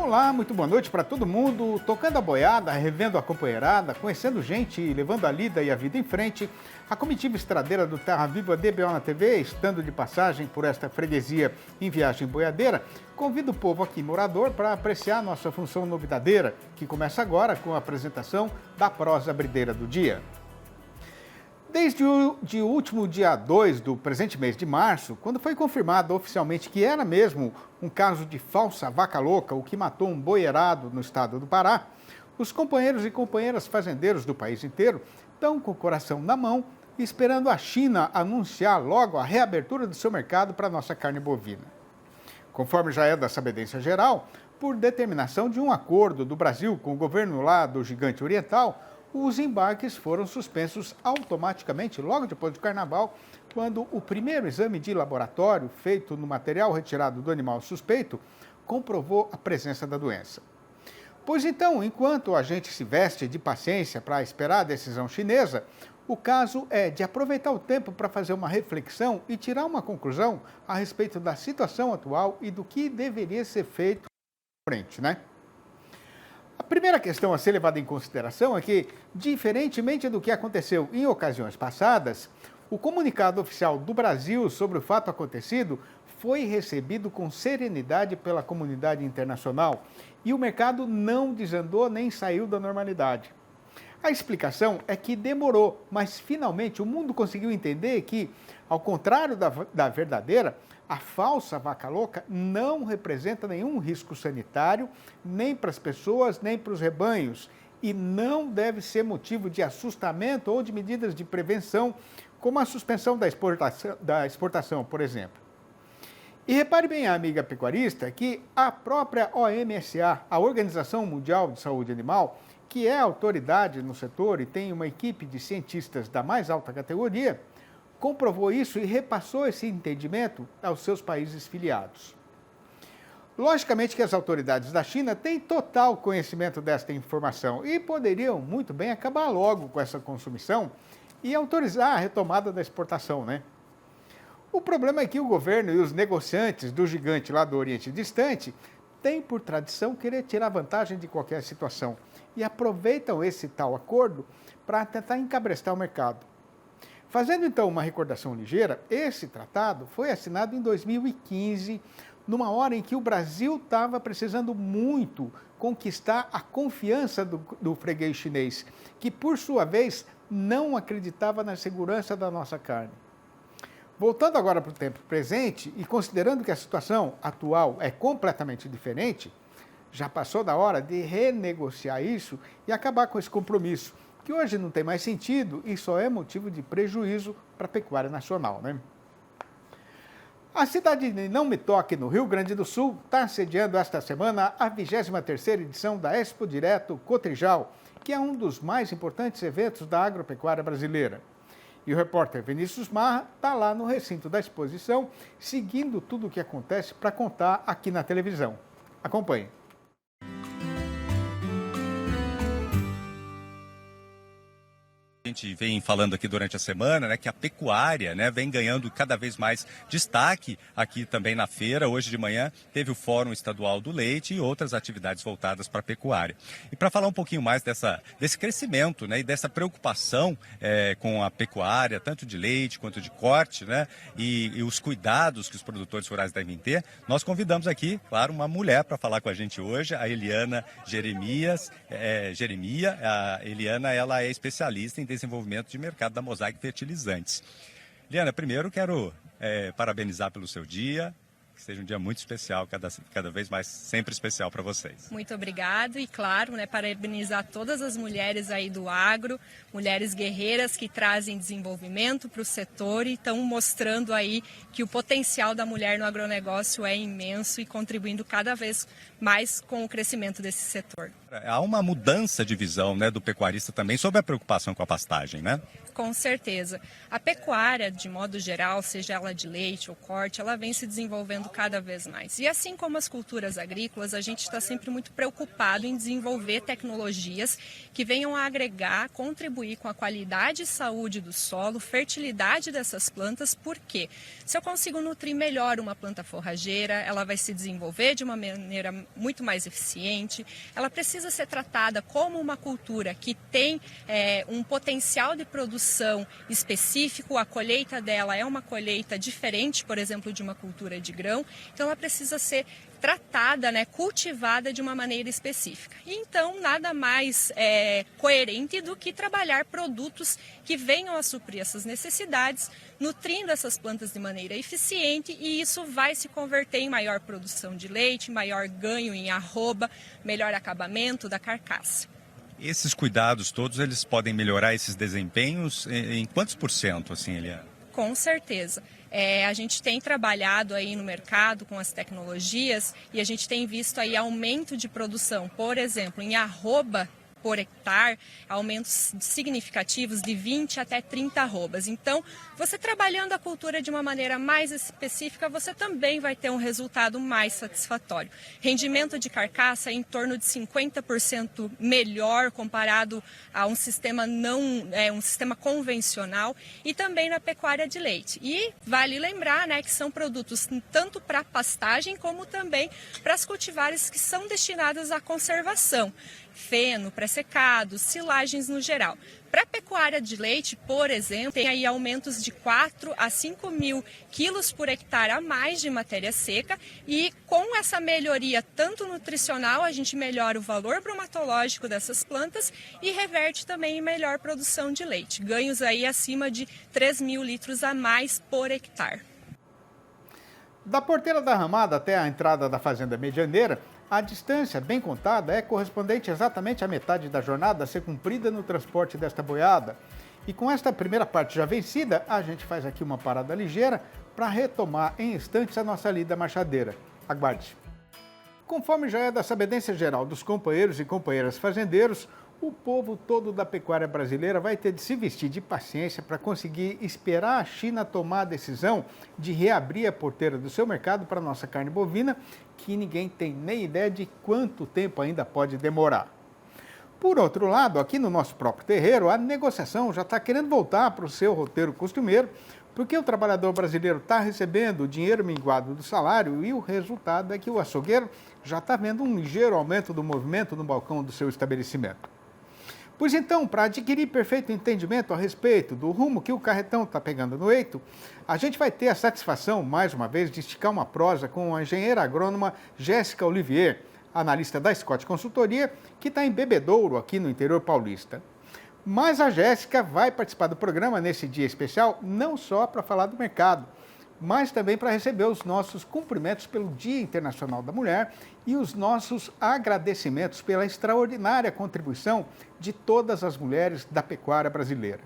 Olá, muito boa noite para todo mundo. Tocando a boiada, revendo a companheirada, conhecendo gente e levando a lida e a vida em frente. A comitiva estradeira do Terra Viva DBO na TV, estando de passagem por esta freguesia em viagem boiadeira, convido o povo aqui morador para apreciar nossa função novidadeira, que começa agora com a apresentação da prosa brideira do dia. Desde o último dia 2 do presente mês de março, quando foi confirmado oficialmente que era mesmo um caso de falsa vaca louca, o que matou um boiarado no estado do Pará, os companheiros e companheiras fazendeiros do país inteiro estão com o coração na mão, esperando a China anunciar logo a reabertura do seu mercado para a nossa carne bovina. Conforme já é da sabedência geral, por determinação de um acordo do Brasil com o governo lá do Gigante Oriental, os embarques foram suspensos automaticamente logo depois do carnaval, quando o primeiro exame de laboratório feito no material retirado do animal suspeito comprovou a presença da doença. Pois então, enquanto a gente se veste de paciência para esperar a decisão chinesa, o caso é de aproveitar o tempo para fazer uma reflexão e tirar uma conclusão a respeito da situação atual e do que deveria ser feito à frente, né? A primeira questão a ser levada em consideração é que, diferentemente do que aconteceu em ocasiões passadas, o comunicado oficial do Brasil sobre o fato acontecido foi recebido com serenidade pela comunidade internacional e o mercado não desandou nem saiu da normalidade. A explicação é que demorou, mas finalmente o mundo conseguiu entender que, ao contrário da verdadeira, a falsa vaca louca não representa nenhum risco sanitário, nem para as pessoas, nem para os rebanhos, e não deve ser motivo de assustamento ou de medidas de prevenção, como a suspensão da exportação, por exemplo. E repare bem, amiga pecuarista, que a própria OMSA, a Organização Mundial de Saúde Animal, que é autoridade no setor e tem uma equipe de cientistas da mais alta categoria, comprovou isso e repassou esse entendimento aos seus países filiados. Logicamente que as autoridades da China têm total conhecimento desta informação e poderiam muito bem acabar logo com essa consumição e autorizar a retomada da exportação, né? O problema é que o governo e os negociantes do gigante lá do Oriente Distante têm por tradição querer tirar vantagem de qualquer situação e aproveitam esse tal acordo para tentar encabrestar o mercado. Fazendo então uma recordação ligeira, esse tratado foi assinado em 2015, numa hora em que o Brasil estava precisando muito conquistar a confiança do freguês chinês, que por sua vez não acreditava na segurança da nossa carne. Voltando agora para o tempo presente e considerando que a situação atual é completamente diferente, já passou da hora de renegociar isso e acabar com esse compromisso, que hoje não tem mais sentido e só é motivo de prejuízo para a pecuária nacional, né? A cidade de Não Me Toque, no Rio Grande do Sul, está sediando esta semana a 23ª edição da Expo Direto Cotrijal, que é um dos mais importantes eventos da agropecuária brasileira. E o repórter Vinícius Marra está lá no recinto da exposição, seguindo tudo o que acontece para contar aqui na televisão. Acompanhe. A gente vem falando aqui durante a semana, né, que a pecuária, né, vem ganhando cada vez mais destaque aqui também na feira. Hoje de manhã teve o Fórum Estadual do Leite e outras atividades voltadas para a pecuária. E para falar um pouquinho mais desse crescimento, né, e dessa preocupação com a pecuária, tanto de leite quanto de corte, né, e os cuidados que os produtores rurais devem ter, nós convidamos aqui, claro, uma mulher para falar com a gente hoje, a Eliana Jeremia. A Eliana, ela é especialista em desenvolvimento de mercado da Mosaic Fertilizantes. Eliana, primeiro quero parabenizar pelo seu dia, que seja um dia muito especial, cada vez mais sempre especial para vocês. Muito obrigado e, claro, né, parabenizar todas as mulheres aí do agro, mulheres guerreiras que trazem desenvolvimento para o setor e estão mostrando aí que o potencial da mulher no agronegócio é imenso e contribuindo cada vez mais com o crescimento desse setor. Há uma mudança de visão, né, do pecuarista também sobre a preocupação com a pastagem, né? Com certeza. A pecuária, de modo geral, seja ela de leite ou corte, ela vem se desenvolvendo cada vez mais. E assim como as culturas agrícolas, a gente está sempre muito preocupado em desenvolver tecnologias que venham a agregar, contribuir com a qualidade e saúde do solo, fertilidade dessas plantas, porque se eu consigo nutrir melhor uma planta forrageira, ela vai se desenvolver de uma maneira muito mais eficiente, ela precisa ser tratada como uma cultura que tem um potencial de produção específico, a colheita dela é uma colheita diferente, por exemplo, de uma cultura de grão, então ela precisa ser tratada, cultivada de uma maneira específica. E então, nada mais coerente do que trabalhar produtos que venham a suprir essas necessidades, nutrindo essas plantas de maneira eficiente, e isso vai se converter em maior produção de leite, maior ganho em arroba, melhor acabamento da carcaça. Esses cuidados todos, eles podem melhorar esses desempenhos em quantos por cento, assim, Eliana? Com certeza. A gente tem trabalhado aí no mercado com as tecnologias e a gente tem visto aí aumento de produção, por exemplo, em arroba por hectare, aumentos significativos de 20 até 30 arrobas. Então, você trabalhando a cultura de uma maneira mais específica, você também vai ter um resultado mais satisfatório. Rendimento de carcaça em torno de 50% melhor comparado a um sistema um sistema convencional, e também na pecuária de leite. E vale lembrar, que são produtos tanto para pastagem como também para as cultivares que são destinadas à conservação. Feno, pré-secado, silagens no geral. Para a pecuária de leite, por exemplo, tem aí aumentos de 4 a 5 mil quilos por hectare a mais de matéria seca, e com essa melhoria tanto nutricional, a gente melhora o valor bromatológico dessas plantas e reverte também em melhor produção de leite. Ganhos aí acima de 3 mil litros a mais por hectare. Da porteira da ramada até a entrada da fazenda medianeira, a distância, bem contada, é correspondente exatamente à metade da jornada a ser cumprida no transporte desta boiada. E com esta primeira parte já vencida, a gente faz aqui uma parada ligeira para retomar em instantes a nossa lida marchadeira. Aguarde. Conforme já é da sabedência geral dos companheiros e companheiras fazendeiros, o povo todo da pecuária brasileira vai ter de se vestir de paciência para conseguir esperar a China tomar a decisão de reabrir a porteira do seu mercado para a nossa carne bovina, que ninguém tem nem ideia de quanto tempo ainda pode demorar. Por outro lado, aqui no nosso próprio terreiro, a negociação já está querendo voltar para o seu roteiro costumeiro, porque o trabalhador brasileiro está recebendo o dinheiro minguado do salário, e o resultado é que o açougueiro já está vendo um ligeiro aumento do movimento no balcão do seu estabelecimento. Pois então, para adquirir perfeito entendimento a respeito do rumo que o carretão está pegando no eito, a gente vai ter a satisfação, mais uma vez, de esticar uma prosa com a engenheira agrônoma Jéssica Olivier, analista da Scott Consultoria, que está em Bebedouro, aqui no interior paulista. Mas a Jéssica vai participar do programa nesse dia especial, não só para falar do mercado, mas também para receber os nossos cumprimentos pelo Dia Internacional da Mulher e os nossos agradecimentos pela extraordinária contribuição de todas as mulheres da pecuária brasileira.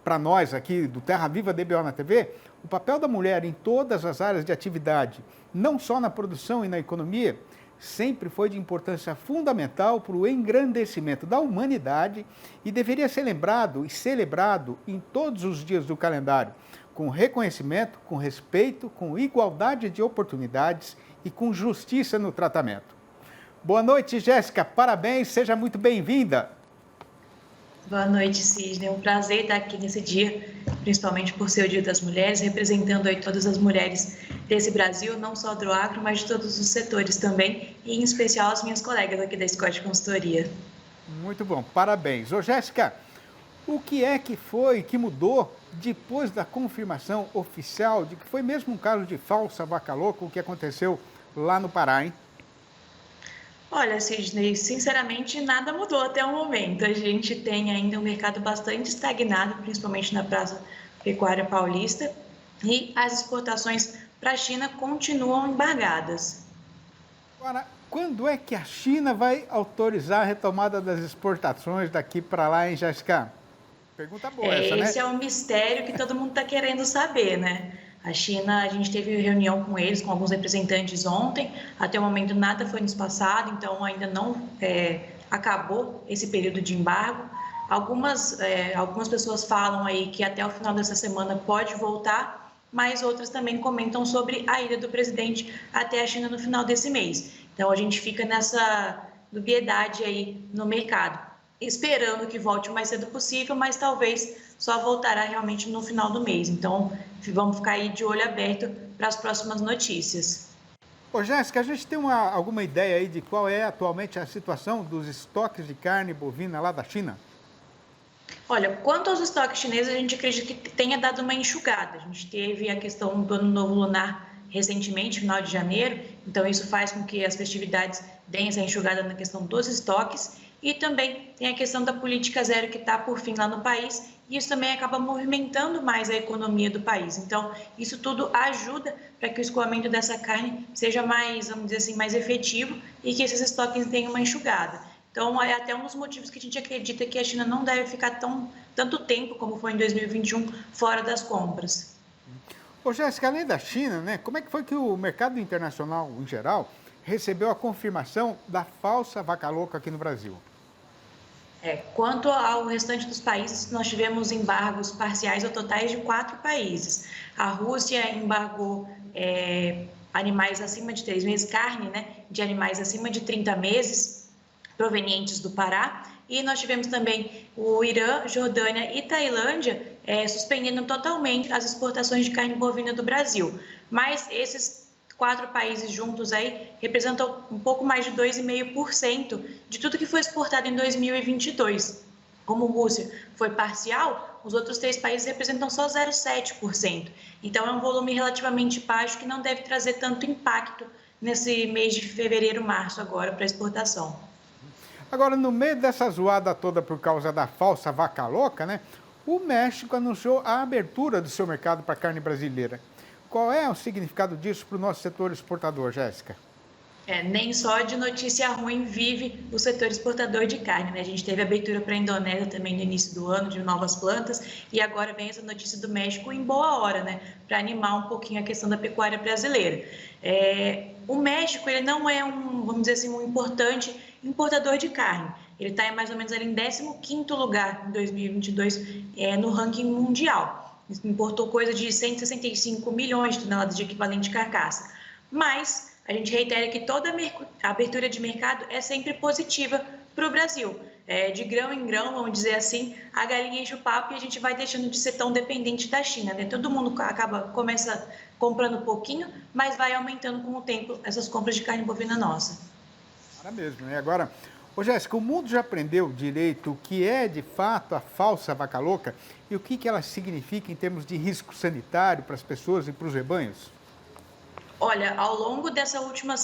Para nós aqui do Terra Viva DBO na TV, o papel da mulher em todas as áreas de atividade, não só na produção e na economia, sempre foi de importância fundamental para o engrandecimento da humanidade e deveria ser lembrado e celebrado em todos os dias do calendário, com reconhecimento, com respeito, com igualdade de oportunidades e com justiça no tratamento. Boa noite, Jéssica, parabéns, seja muito bem-vinda. Boa noite, Sidney, é um prazer estar aqui nesse dia, principalmente por ser o Dia das Mulheres, representando aí todas as mulheres desse Brasil, não só do agro, mas de todos os setores também, e em especial as minhas colegas aqui da Scott Consultoria. Muito bom, parabéns. Ô, Jéssica, o que é que foi que mudou depois da confirmação oficial de que foi mesmo um caso de falsa vaca louca o que aconteceu lá no Pará, hein? Olha, Sidney, sinceramente nada mudou até o momento. A gente tem ainda um mercado bastante estagnado, principalmente na praça pecuária paulista, e as exportações para a China continuam embargadas. Agora, quando é que a China vai autorizar a retomada das exportações daqui para lá, hein, Jéssica? Pergunta boa essa, né? Esse é um mistério que todo mundo está querendo saber, né? A China, a gente teve reunião com eles, com alguns representantes ontem. Até o momento nada foi nos passado, então ainda não acabou esse período de embargo. Algumas pessoas falam aí que até o final dessa semana pode voltar, mas outras também comentam sobre a ida do presidente até a China no final desse mês. Então, a gente fica nessa dubiedade aí no mercado, esperando que volte o mais cedo possível, mas talvez só voltará realmente no final do mês. Então, vamos ficar aí de olho aberto para as próximas notícias. Ô, Jéssica, a gente tem alguma ideia aí de qual é atualmente a situação dos estoques de carne bovina lá da China? Olha, quanto aos estoques chineses, a gente acredita que tenha dado uma enxugada. A gente teve a questão do Ano Novo Lunar recentemente, final de janeiro, então isso faz com que as festividades deem essa enxugada na questão dos estoques, e também tem a questão da política zero que está por fim lá no país, e isso também acaba movimentando mais a economia do país. Então, isso tudo ajuda para que o escoamento dessa carne seja mais, vamos dizer assim, mais efetivo e que esses estoques tenham uma enxugada. Então, é até um dos motivos que a gente acredita que a China não deve ficar tanto tempo, como foi em 2021, fora das compras. Ô, Jéssica, além da China, né, como é que foi que o mercado internacional, em geral, recebeu a confirmação da falsa vaca louca aqui no Brasil? Quanto ao restante dos países, nós tivemos embargos parciais ou totais de 4 países. A Rússia embargou animais acima de 3 meses, carne, né, de animais acima de 30 meses, provenientes do Pará. E nós tivemos também o Irã, Jordânia e Tailândia suspendendo totalmente as exportações de carne bovina do Brasil. Mas esses 4 países juntos aí representam um pouco mais de 2,5% de tudo que foi exportado em 2022. Como a Rússia foi parcial, os outros 3 países representam só 0,7%. Então, é um volume relativamente baixo que não deve trazer tanto impacto nesse mês de fevereiro, março agora para exportação. Agora, no meio dessa zoada toda por causa da falsa vaca louca, né, o México anunciou a abertura do seu mercado para carne brasileira. Qual é o significado disso para o nosso setor exportador, Jéssica? Nem só de notícia ruim vive o setor exportador de carne, né? A gente teve abertura para a Indonésia também no início do ano, de novas plantas, e agora vem essa notícia do México em boa hora, né? Para animar um pouquinho a questão da pecuária brasileira. O México, ele não é vamos dizer assim, um importante importador de carne. Ele está mais ou menos ali em 15º lugar em 2022 no ranking mundial. Importou coisa de 165 milhões de toneladas de equivalente de carcaça. Mas a gente reitera que toda a abertura de mercado é sempre positiva para o Brasil. De grão em grão, vamos dizer assim, a galinha enche o papo e a gente vai deixando de ser tão dependente da China, né? Todo mundo começa comprando um pouquinho, mas vai aumentando com o tempo essas compras de carne bovina nossa. Para mesmo, né? Agora, ô Jéssica, o mundo já aprendeu direito o que é de fato a falsa vaca louca e o que ela significa em termos de risco sanitário para as pessoas e para os rebanhos? Olha, ao longo dessas últimas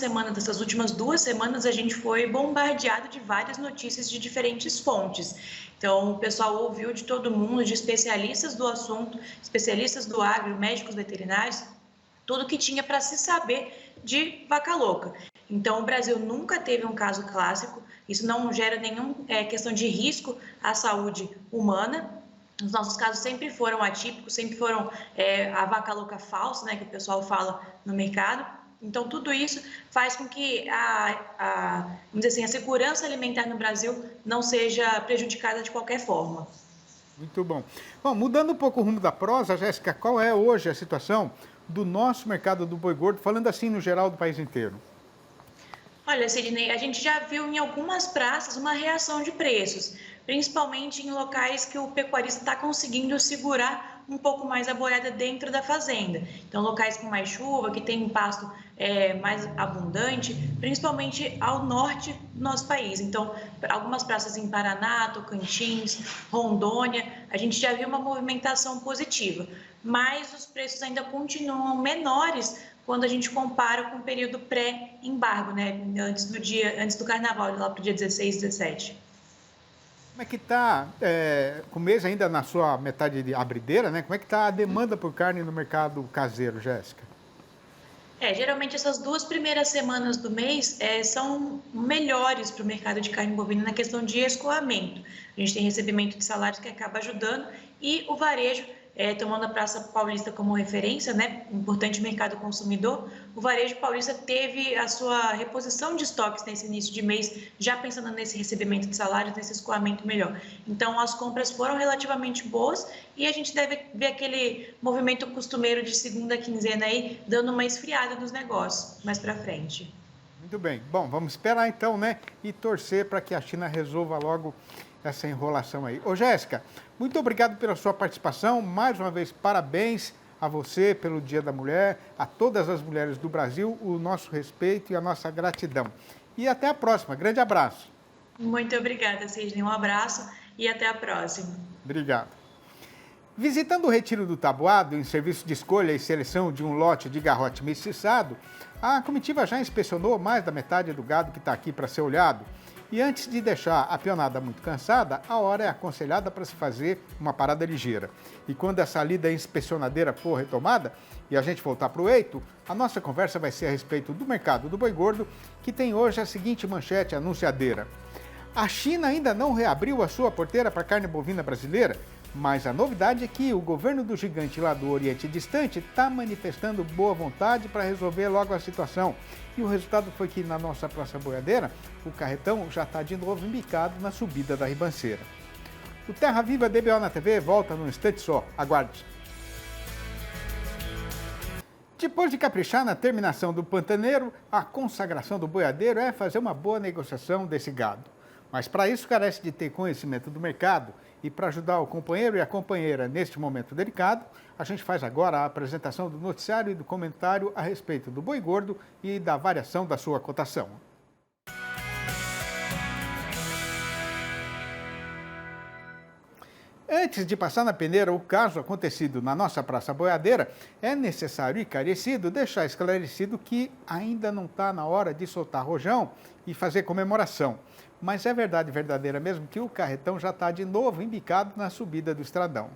2 semanas, a gente foi bombardeado de várias notícias de diferentes fontes. Então, o pessoal ouviu de todo mundo, de especialistas do assunto, especialistas do agro, médicos veterinários, tudo que tinha para se saber de vaca louca. Então, o Brasil nunca teve um caso clássico, isso não gera nenhuma questão de risco à saúde humana. Os nossos casos sempre foram atípicos, sempre foram a vaca louca falsa, né, que o pessoal fala no mercado. Então, tudo isso faz com que vamos dizer assim, a segurança alimentar no Brasil não seja prejudicada de qualquer forma. Muito bom. Bom, mudando um pouco o rumo da prosa, Jéssica, qual é hoje a situação do nosso mercado do boi gordo, falando assim no geral do país inteiro? Olha, Sidney, a gente já viu em algumas praças uma reação de preços, principalmente em locais que o pecuarista está conseguindo segurar um pouco mais a boiada dentro da fazenda. Então, locais com mais chuva, que tem um pasto mais abundante, principalmente ao norte do nosso país. Então, algumas praças em Paraná, Tocantins, Rondônia, a gente já viu uma movimentação positiva, mas os preços ainda continuam menores quando a gente compara com o período pré-embargo, né? Antes do carnaval, lá para o dia 16, 17. Como é que está, com o mês ainda na sua metade de abrideira, né? Como é que está a demanda por carne no mercado caseiro, Jéssica? Geralmente essas 2 primeiras semanas do mês são melhores para o mercado de carne bovina na questão de escoamento. A gente tem recebimento de salários que acaba ajudando e o varejo tomando a Praça Paulista como referência, né, importante mercado consumidor, o varejo paulista teve a sua reposição de estoques nesse início de mês, já pensando nesse recebimento de salários, nesse escoamento melhor. Então, as compras foram relativamente boas e a gente deve ver aquele movimento costumeiro de segunda quinzena aí, dando uma esfriada nos negócios mais para frente. Muito bem. Bom, vamos esperar então, né? E torcer para que a China resolva logo essa enrolação aí. Ô, Jéssica, muito obrigado pela sua participação. Mais uma vez, parabéns a você pelo Dia da Mulher, a todas as mulheres do Brasil, o nosso respeito e a nossa gratidão. E até a próxima. Grande abraço. Muito obrigada, Sidney. Um abraço e até a próxima. Obrigado. Visitando o Retiro do Taboado, em serviço de escolha e seleção de um lote de garrote mestiçado, a comitiva já inspecionou mais da metade do gado que está aqui para ser olhado. E antes de deixar a peonada muito cansada, a hora é aconselhada para se fazer uma parada ligeira. E quando essa lida inspecionadeira for retomada e a gente voltar para o eito, a nossa conversa vai ser a respeito do mercado do boi gordo, que tem hoje a seguinte manchete anunciadeira. A China ainda não reabriu a sua porteira para a carne bovina brasileira, mas a novidade é que o governo do gigante lá do Oriente Distante está manifestando boa vontade para resolver logo a situação. E o resultado foi que na nossa Praça Boiadeira, o carretão já está de novo embicado na subida da ribanceira. O Terra Viva DBO na TV volta num instante só. Aguarde. Depois de caprichar na terminação do pantaneiro, a consagração do boiadeiro é fazer uma boa negociação desse gado. Mas para isso carece de ter conhecimento do mercado e para ajudar o companheiro e a companheira neste momento delicado, a gente faz agora a apresentação do noticiário e do comentário a respeito do boi gordo e da variação da sua cotação. Antes de passar na peneira o caso acontecido na nossa Praça Boiadeira, é necessário e carecido deixar esclarecido que ainda não está na hora de soltar rojão e fazer comemoração. Mas é verdade verdadeira mesmo que o carretão já está de novo embicado na subida do estradão.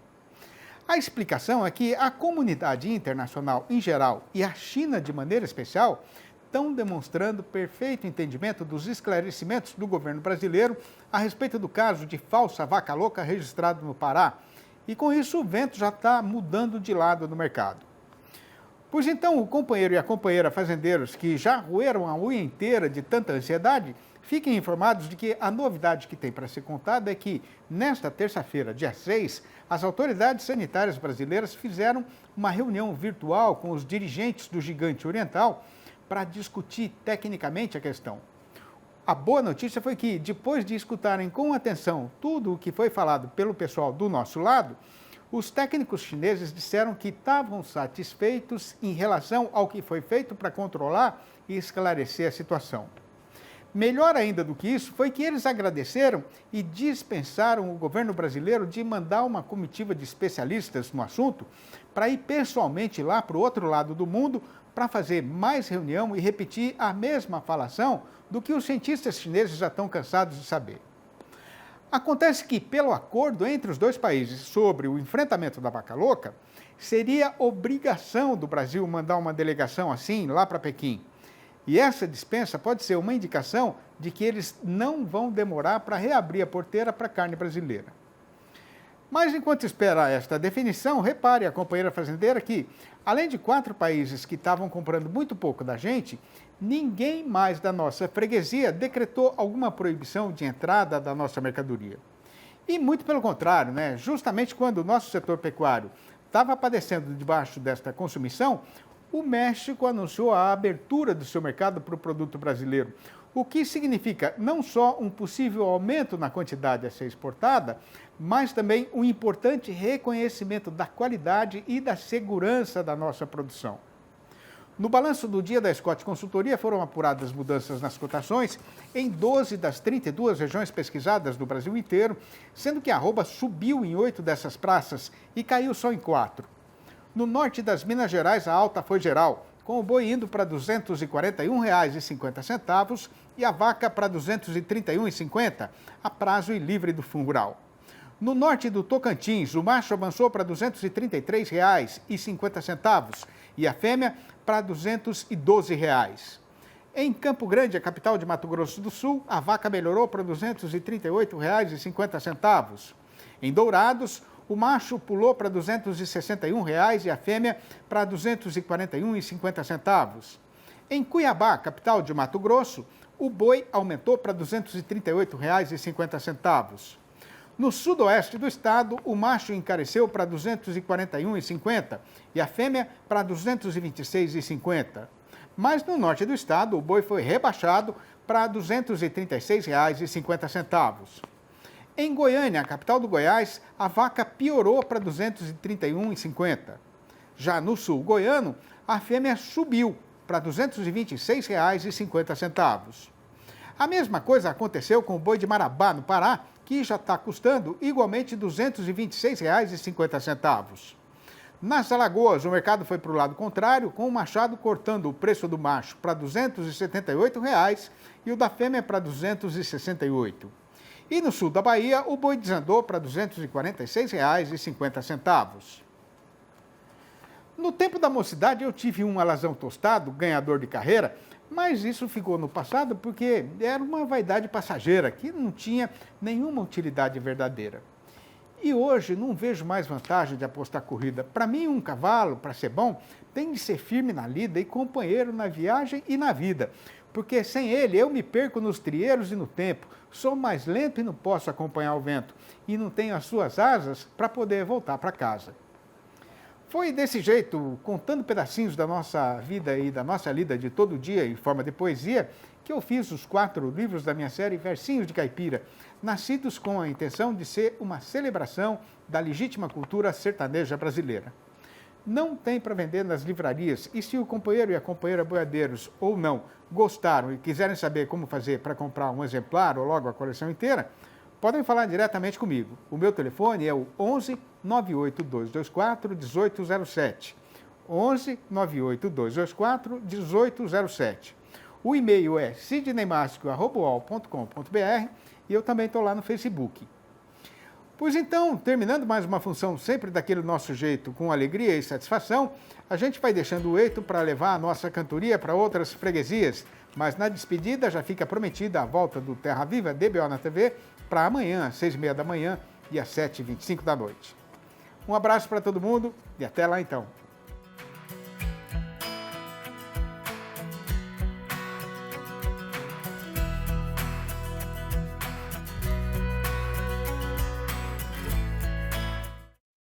A explicação é que a comunidade internacional em geral e a China de maneira especial estão demonstrando perfeito entendimento dos esclarecimentos do governo brasileiro a respeito do caso de falsa vaca louca registrado no Pará. E com isso o vento já está mudando de lado no mercado. Pois então o companheiro e a companheira fazendeiros que já roeram a unha inteira de tanta ansiedade, fiquem informados de que a novidade que tem para ser contada é que, nesta terça-feira, dia 6, as autoridades sanitárias brasileiras fizeram uma reunião virtual com os dirigentes do gigante oriental para discutir tecnicamente a questão. A boa notícia foi que, depois de escutarem com atenção tudo o que foi falado pelo pessoal do nosso lado, os técnicos chineses disseram que estavam satisfeitos em relação ao que foi feito para controlar e esclarecer a situação. Melhor ainda do que isso foi que eles agradeceram e dispensaram o governo brasileiro de mandar uma comitiva de especialistas no assunto para ir pessoalmente lá para o outro lado do mundo para fazer mais reunião e repetir a mesma falação do que os cientistas chineses já estão cansados de saber. Acontece que, pelo acordo entre os dois países sobre o enfrentamento da vaca louca, seria obrigação do Brasil mandar uma delegação assim lá para Pequim. E essa dispensa pode ser uma indicação de que eles não vão demorar para reabrir a porteira para a carne brasileira. Mas enquanto espera esta definição, repare a companheira fazendeira que, além de 4 países que estavam comprando muito pouco da gente, ninguém mais da nossa freguesia decretou alguma proibição de entrada da nossa mercadoria. E muito pelo contrário, né? Justamente quando o nosso setor pecuário estava padecendo debaixo desta consumição, o México anunciou a abertura do seu mercado para o produto brasileiro, o que significa não só um possível aumento na quantidade a ser exportada, mas também um importante reconhecimento da qualidade e da segurança da nossa produção. No balanço do dia da Scott Consultoria foram apuradas mudanças nas cotações em 12 das 32 regiões pesquisadas do Brasil inteiro, sendo que a arroba subiu em 8 dessas praças e caiu só em 4. No norte das Minas Gerais, a alta foi geral, com o boi indo para R$ 241,50 e a vaca para R$ 231,50, a prazo e livre do fundo rural. No norte do Tocantins, o macho avançou para R$ 233,50 e a fêmea para R$ 212. Em Campo Grande, a capital de Mato Grosso do Sul, a vaca melhorou para R$ 238,50. Em Dourados, O macho pulou para R$ 261 e a fêmea para R$ 241,50. Em Cuiabá, capital de Mato Grosso, o boi aumentou para R$ 238,50. No sudoeste do estado, o macho encareceu para R$ 241,50 e a fêmea para R$ 226,50. Mas no norte do estado, o boi foi rebaixado para R$ 236,50. Em Goiânia, capital do Goiás, a vaca piorou para R$ 231,50. Já no sul goiano, a fêmea subiu para R$ 226,50. A mesma coisa aconteceu com o boi de Marabá, no Pará, que já está custando igualmente R$ 226,50. Nas Alagoas, o mercado foi para o lado contrário, com o machado cortando o preço do macho para R$ 278 e o da fêmea para R$ 268. E no sul da Bahia, o boi desandou para R$ 246,50. No tempo da mocidade, eu tive um alazão tostado, ganhador de carreira, mas isso ficou no passado porque era uma vaidade passageira, que não tinha nenhuma utilidade verdadeira. E hoje não vejo mais vantagem de apostar corrida. Para mim, um cavalo, para ser bom, tem de ser firme na lida e companheiro na viagem e na vida. Porque sem ele eu me perco nos trieiros e no tempo. Sou mais lento e não posso acompanhar o vento. E não tenho as suas asas para poder voltar para casa. Foi desse jeito, contando pedacinhos da nossa vida e da nossa lida de todo dia em forma de poesia, que eu fiz os 4 livros da minha série Versinhos de Caipira, nascidos com a intenção de ser uma celebração da legítima cultura sertaneja brasileira. Não tem para vender nas livrarias, e se o companheiro e a companheira boiadeiros ou não gostaram e quiserem saber como fazer para comprar um exemplar ou logo a coleção inteira, podem falar diretamente comigo. O meu telefone é o 11 98224 1807. 11 98224 1807. O e-mail é sidneymascio@uol.com.br e eu também estou lá no Facebook. Pois então, terminando mais uma função sempre daquele nosso jeito, com alegria e satisfação, a gente vai deixando o eito para levar a nossa cantoria para outras freguesias. Mas na despedida já fica prometida a volta do Terra Viva DBO na TV para amanhã, às 6h30 da manhã e às 7h25 da noite. Um abraço para todo mundo e até lá então.